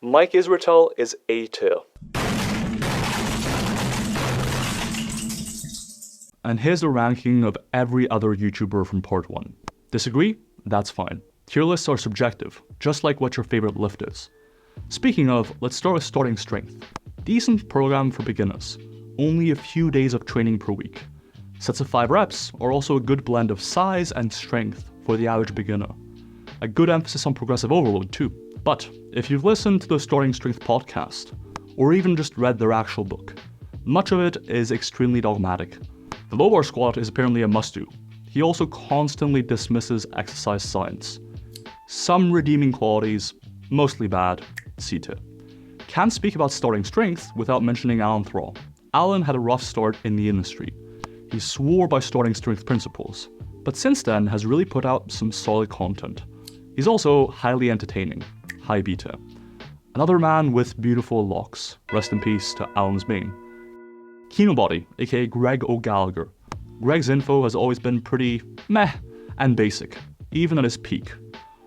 Mike Israetel is A tier. And here's the ranking of every other YouTuber from part 1. Disagree? That's fine. Tier lists are subjective, just like what your favorite lift is. Speaking of, let's start with starting strength. Decent program for beginners. Only a few days of training per week. Sets of 5 reps are also a good blend of size and strength for the average beginner. A good emphasis on progressive overload too. But if you've listened to the Starting Strength podcast, or even just read their actual book, much of it is extremely dogmatic. The low bar squat is apparently a must-do. He also constantly dismisses exercise science. Some redeeming qualities, mostly bad, C tier. Can't speak about starting strength without mentioning Thrall. Alan had a rough start in the industry. He swore by starting strength principles, but since then has really put out some solid content. He's also highly entertaining, high beta. Another man with beautiful locks, rest in peace to Alan's mane. Kinobody, aka Greg O'Gallagher. Greg's info has always been pretty meh and basic, even at his peak.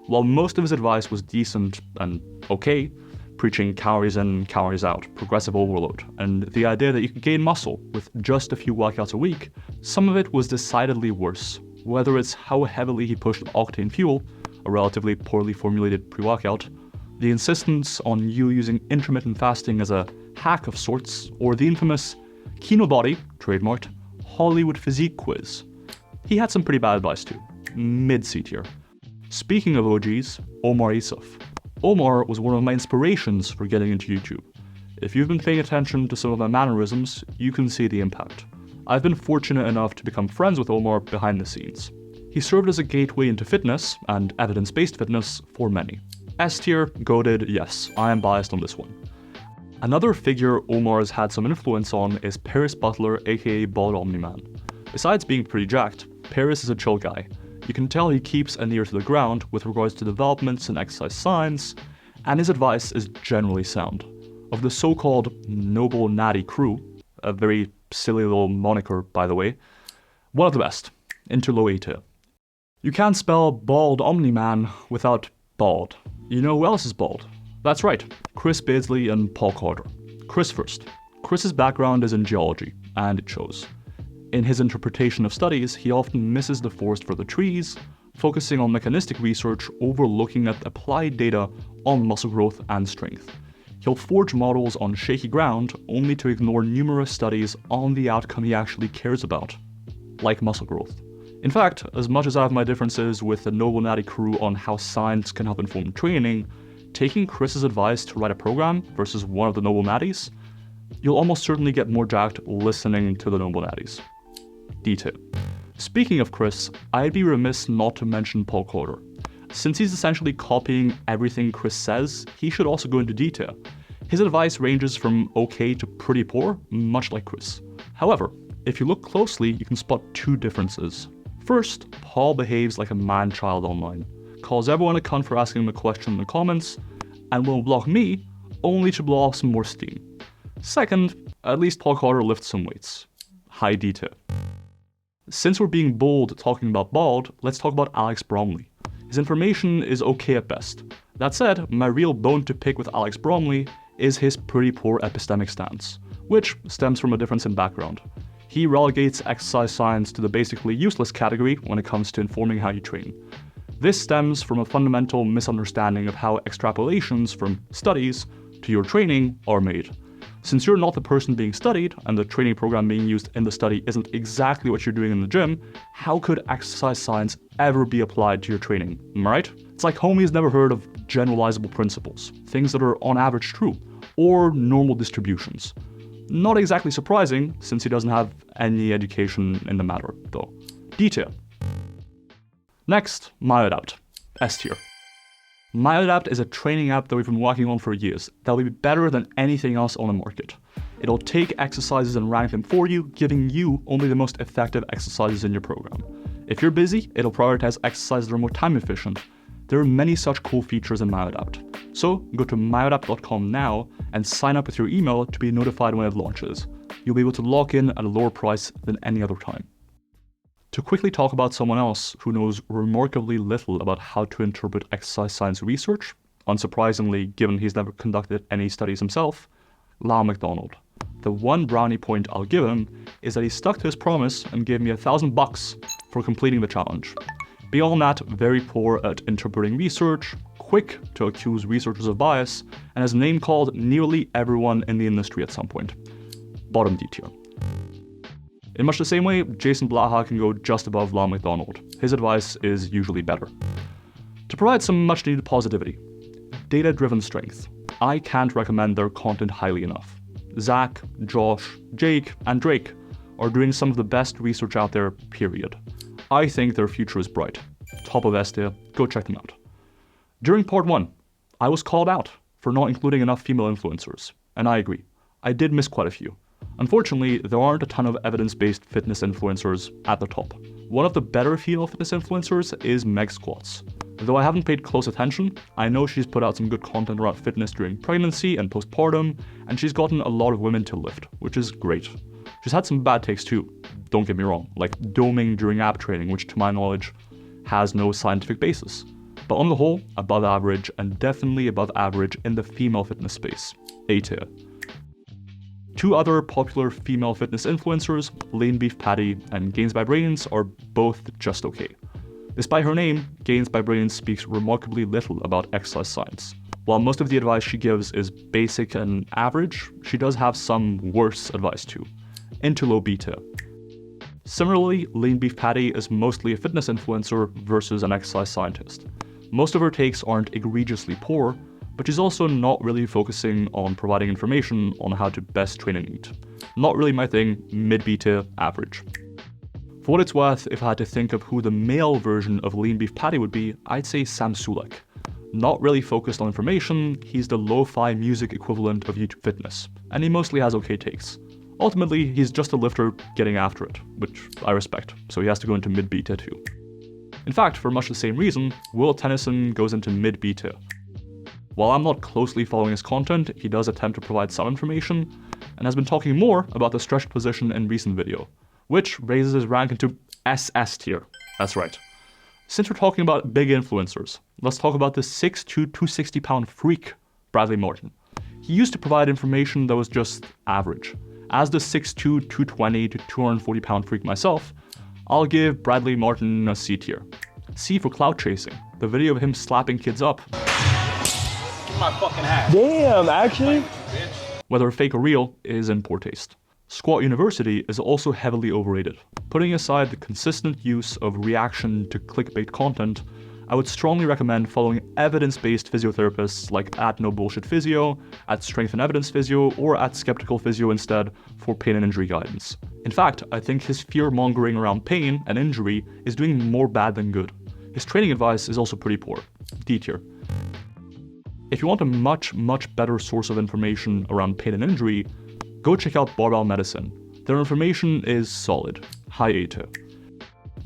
While most of his advice was decent and okay, preaching calories in, calories out, progressive overload, and the idea that you could gain muscle with just a few workouts a week, some of it was decidedly worse. Whether it's how heavily he pushed Octane Fuel, a relatively poorly formulated pre-workout, the insistence on you using intermittent fasting as a hack of sorts, or the infamous Kinobody, trademarked, Hollywood physique quiz. He had some pretty bad advice too, mid-C tier. Speaking of OGs, Omar Isuf. Omar was one of my inspirations for getting into YouTube. If you've been paying attention to some of my mannerisms, you can see the impact. I've been fortunate enough to become friends with Omar behind the scenes. He served as a gateway into fitness, and evidence-based fitness, for many. S tier, goated, yes, I am biased on this one. Another figure Omar's had some influence on is Paris Butler, aka Bald Omni Man. Besides being pretty jacked, Paris is a chill guy. You can tell he keeps an ear to the ground with regards to developments in exercise science, and his advice is generally sound. Of the so-called Noble Natty crew, a very silly little moniker by the way, one of the best, into low A tier. You can't spell Bald Omni Man without bald. You know who else is bald? That's right, Chris Beardsley and Paul Carter. Chris first. Chris's background is in geology, and it shows. In his interpretation of studies, he often misses the forest for the trees, focusing on mechanistic research over looking at applied data on muscle growth and strength. He'll forge models on shaky ground only to ignore numerous studies on the outcome he actually cares about, like muscle growth. In fact, as much as I have my differences with the Noble Natty crew on how science can help inform training, taking Chris's advice to write a program versus one of the Noble Natties, you'll almost certainly get more jacked listening to the Noble Natties. D tier. Speaking of Chris, I'd be remiss not to mention Paul Carter. Since he's essentially copying everything Chris says, he should also go into D tier. His advice ranges from okay to pretty poor, much like Chris. However, if you look closely, you can spot two differences. First, Paul behaves like a man-child online, calls everyone a cunt for asking him a question in the comments, and will block me only to blow off some more steam. Second, at least Paul Carter lifts some weights. High D tier. Since we're being bold talking about bald, let's talk about Alex Bromley. His information is okay at best. That said, my real bone to pick with Alex Bromley is his pretty poor epistemic stance, which stems from a difference in background. He relegates exercise science to the basically useless category when it comes to informing how you train. This stems from a fundamental misunderstanding of how extrapolations from studies to your training are made. Since you're not the person being studied, and the training program being used in the study isn't exactly what you're doing in the gym, how could exercise science ever be applied to your training, am I right? It's like homie's never heard of generalizable principles, things that are on average true, or normal distributions. Not exactly surprising, since he doesn't have any education in the matter, though. D tier. Next, MyoAdapt, S tier. MyoAdapt is a training app that we've been working on for years that will be better than anything else on the market. It'll take exercises and rank them for you, giving you only the most effective exercises in your program. If you're busy, it'll prioritize exercises that are more time efficient. There are many such cool features in MyoAdapt. So go to myoadapt.com now and sign up with your email to be notified when it launches. You'll be able to lock in at a lower price than any other time. To quickly talk about someone else who knows remarkably little about how to interpret exercise science research, Unsurprisingly, given he's never conducted any studies himself, Lyle McDonald. The one brownie point I'll give him is that he stuck to his promise and gave me $1,000 for completing the challenge. Beyond that, very poor at interpreting research, quick to accuse researchers of bias, and has name-called nearly everyone in the industry at some point. Bottom D tier. In much the same way, Jason Blaha can go just above Lyle McDonald. His advice is usually better. To provide some much-needed positivity, data-driven strength. I can't recommend their content highly enough. Zach, Josh, Jake, and Drake are doing some of the best research out there, period. I think their future is bright. Top of S tier, go check them out. During part 1, I was called out for not including enough female influencers, and I agree. I did miss quite a few. Unfortunately, there aren't a ton of evidence-based fitness influencers at the top. One of the better female fitness influencers is Meg Squats. Though I haven't paid close attention, I know she's put out some good content around fitness during pregnancy and postpartum, and she's gotten a lot of women to lift, which is great. She's had some bad takes too, don't get me wrong, like doming during ab training, which to my knowledge has no scientific basis. But on the whole, above average, and definitely above average in the female fitness space. A tier. Two other popular female fitness influencers, Lean Beef Patty and Gains by Brains, are both just okay. Despite her name, Gains by Brains speaks remarkably little about exercise science. While most of the advice she gives is basic and average, she does have some worse advice too. Into low beta. Similarly, Lean Beef Patty is mostly a fitness influencer versus an exercise scientist. Most of her takes aren't egregiously poor, but she's also not really focusing on providing information on how to best train and eat. Not really my thing, mid-beta, average. For what it's worth, if I had to think of who the male version of Lean Beef Patty would be, I'd say Sam Sulek. Not really focused on information, he's the lo-fi music equivalent of YouTube fitness, and he mostly has okay takes. Ultimately, he's just a lifter getting after it, which I respect, so he has to go into mid-beta too. In fact, for much the same reason, Tennyson goes into mid-beta. While I'm not closely following his content, he does attempt to provide some information, and has been talking more about the stretched position in recent video, which raises his rank into SS tier. That's right. Since we're talking about big influencers, let's talk about the 6'2", 260-pound freak, Bradley Martyn. He used to provide information that was just average. As the 6'2", 220 to 240-pound freak myself, I'll give Bradley Martyn a C tier. C for clout chasing. The video of him slapping kids up. My fucking ass. Damn, actually? Whether fake or real is in poor taste. Squat University is also heavily overrated. Putting aside the consistent use of reaction to clickbait content, I would strongly recommend following evidence-based physiotherapists like @NoBullshitPhysio, @Strength and Evidence Physio, or @Skeptical Physio instead for pain and injury guidance. In fact, I think his fear-mongering around pain and injury is doing more bad than good. His training advice is also pretty poor. D tier. If you want a much better source of information around pain and injury, go check out Barbell Medicine. Their information is solid. High A tier.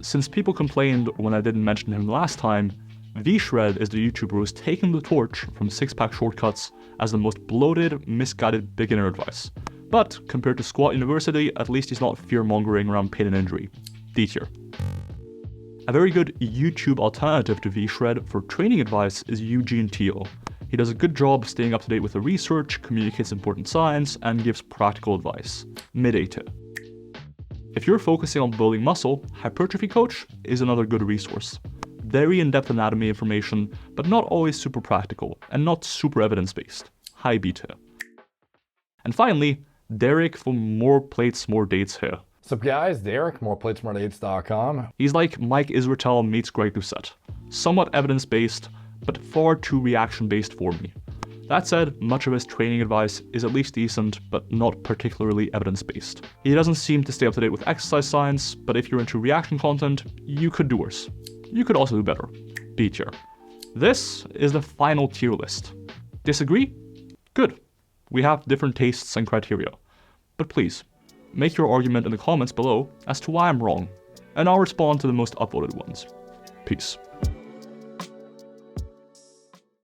Since people complained when I didn't mention him last time, V-Shred is the YouTuber who's taken the torch from six-pack shortcuts as the most bloated, misguided beginner advice. But compared to Squat University, at least he's not fear-mongering around pain and injury. D tier. A very good YouTube alternative to V-Shred for training advice is Eugene Teo. He does a good job staying up to date with the research, communicates important science, and gives practical advice. Mid-A tier. If you're focusing on building muscle, Hypertrophy Coach is another good resource. Very in-depth anatomy information, but not always super practical, and not super evidence-based. High B tier. And finally, Derek for More Plates, More Dates here. What's up guys, Derek, moreplatesmoredates.com. He's like Mike Israetel meets Greg Doucette. Somewhat evidence-based, but far too reaction-based for me. That said, much of his training advice is at least decent, but not particularly evidence-based. He doesn't seem to stay up to date with exercise science, but if you're into reaction content, you could do worse. You could also do better. B tier. This is the final tier list. Disagree? Good. We have different tastes and criteria. But please, make your argument in the comments below as to why I'm wrong, and I'll respond to the most upvoted ones. Peace.